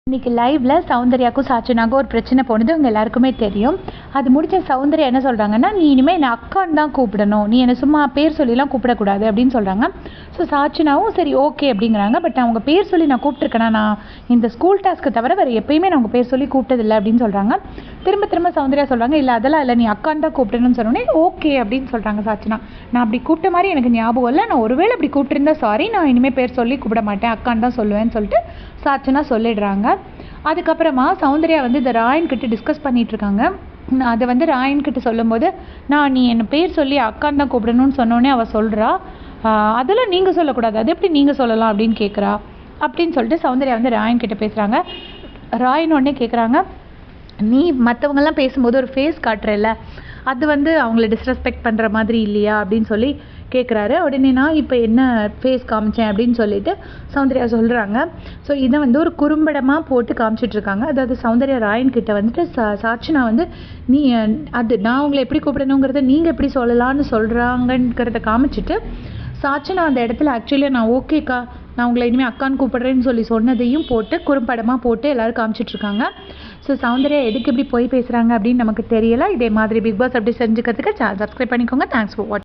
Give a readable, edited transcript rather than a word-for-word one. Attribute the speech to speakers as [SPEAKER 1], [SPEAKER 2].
[SPEAKER 1] இன்னைக்கு லைவ்ல சௌந்தர்யாக்கும் சாச்சனாக்கும் ஒரு பிரச்சனை போனது உங்க எல்லாருக்குமே தெரியும். அது முடிச்ச சௌந்தர்யா என்ன சொல்றாங்கன்னா, நீ இனிமே என்ன அக்கான்னு தான் கூப்பிடணும், நீ என்ன சும்மா பேர் சொல்லிலாம் கூப்பிடக்கூடாது அப்படின்னு சொல்றாங்க. ஸோ சாச்சனாவும் சரி ஓகே அப்படிங்கிறாங்க. பட் அவங்க பேர் சொல்லி நான் கூப்பிட்டுருக்கேனா, நான் இந்த ஸ்கூல் டாஸ்க்கு தவிர வேறு எப்பயுமே நான் அவங்க பேர் சொல்லி கூப்பிட்டதில்லை அப்படின்னு சொல்றாங்க. திரும்ப திரும்ப சௌந்தர்யா சொல்றாங்க, இல்லை அதெல்லாம் இல்லை, நீ அக்கான்னு தான் கூப்பிடணும்னு சொன்னோன்னே ஓகே அப்படின்னு சொல்றாங்க சாச்சனா. நான் அப்படி கூப்பிட்ட மாதிரி எனக்கு ஞாபகம் இல்லை, நான் ஒருவேளை அப்படி கூப்பிட்டுருந்தா சாரி, நான் இனிமேல் பேர் சொல்லி கூப்பிட மாட்டேன், அக்கான்னு தான் சொல்லுவேன்னு சொல்லிட்டு சாச்சனா சொல்லிடுறாங்க. அதுக்கப்புறமா சௌந்தர்யா வந்து இந்த ராயன் கிட்ட டிஸ்கஸ் பண்ணிட்டு இருக்காங்க. அதை வந்து ராயன் கிட்ட சொல்லும்போது, நான் நீ என்ன பேர் சொல்லி அக்கான்னு தான் கூப்பிடணும்னு சொன்னோன்னே அவள் சொல்கிறா, அதெல்லாம் நீங்கள் சொல்லக்கூடாது, அது எப்படி நீங்கள் சொல்லலாம் அப்படின்னு கேட்குறா அப்படின்னு சொல்லிட்டு சௌந்தர்யா வந்து ராயன் கிட்ட பேசுகிறாங்க. ராயன் உடனே கேட்குறாங்க, நீ மற்றவங்கெல்லாம் பேசும்போது ஒரு ஃபேஸ் காட்டுறல்ல, அது வந்து அவங்கள டிஸ்ரெஸ்பெக்ட் பண்ணுற மாதிரி இல்லையா அப்படின்னு சொல்லி கேட்குறாரு. உடனே நான் இப்போ என்ன ஃபேஸ் காமிச்சேன் அப்படின்னு சொல்லிட்டு சௌந்தர்யா சொல்கிறாங்க. ஸோ இதை வந்து ஒரு குறும்படமாக போட்டு காமிச்சிட்ருக்காங்க. அதாவது சௌந்தர்யா ராயன் கிட்ட வந்துட்டு சாட்சினா வந்து நீ அது நான் உங்களை எப்படி கூப்பிடணுங்கிறத நீங்கள் எப்படி சொல்லலான்னு சொல்கிறாங்கங்கிறத காமிச்சிட்டு, சாட்சினா அந்த இடத்துல ஆக்சுவலி நான் ஓகேக்கா, நான் உங்களை இனிமேல் அக்கான்னு கூப்பிடுறேன்னு சொல்லி சொன்னதையும் போட்டு குறும்படமாக போட்டு எல்லோரும் காமிச்சிட்ருக்காங்க. ஸோ சௌந்தர்யா எதுக்கு இப்படி போய் பேசுகிறாங்க அப்படின்னு நமக்கு தெரியலை. இதே மாதிரி பிக் பாஸ் அப்படி செஞ்சுக்கிறதுக்கு சேனல் சப்ஸ்கிரைப் பண்ணிக்கோங்க. தேங்க்ஸ் ஃபார் வாட்சிங்.